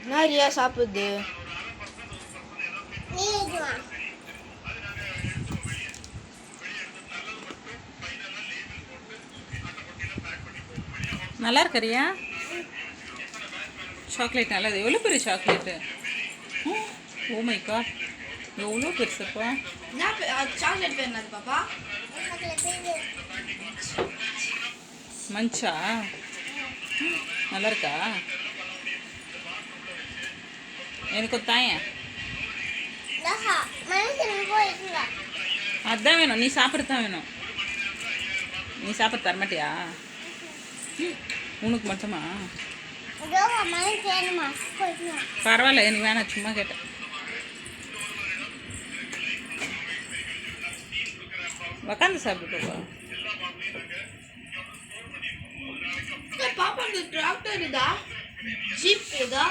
நிறையா சாப்பிடுது. நல்லா இருக்கறியா? சாக்லேட் நல்லது. எவ்வளோ பெரிய சாக்லேட்டு! ஓ மை காட், எவ்வளோ பெருசுப்பா! சாக்லேட் பேர் என்னது பாப்பா? மஞ்சா நல்லா இருக்கா? எனக்கு ஒரு தாயன் அதுதான் வேணும். நீ சாப்பிட தான் வேணும். நீ சாப்பிட தரமாட்டியா? உனக்கு மட்டுமா? பரவாயில்ல, எனக்கு வேணாம், சும்மா கேட்டேன். உக்காந்து சாப்பிட்டுப்பா. பாப்பா இந்த டிராக்டர் இதா ஜீப் இதா?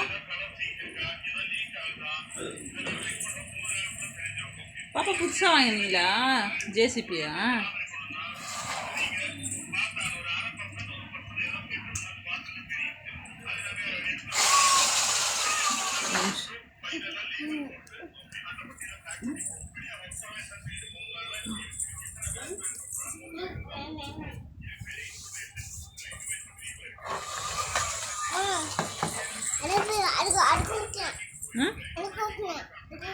பாப்பா புதுசாக வாங்கினீங்களா ஜேசிபியா?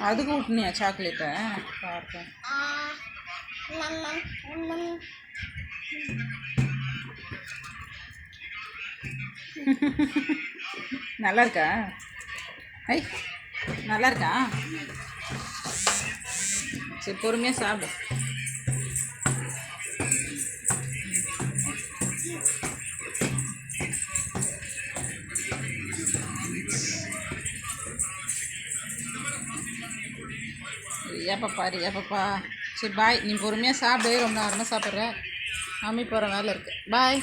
அதுக்கு விட்டுனியா சாக்லேட்டை? பார்ப்பேன். நல்லா இருக்கா? ஐ நல்லா இருக்கா? சரி, பொறுமையாக சாப்பிடு. ஏப்பாப்பா. சரி பாய். நீ பொறுமையாக சாப்பிடு. ரொம்ப நேரமாக சாப்பிட்ற. மம்மி போகிற வேலை இருக்குது. பாய்.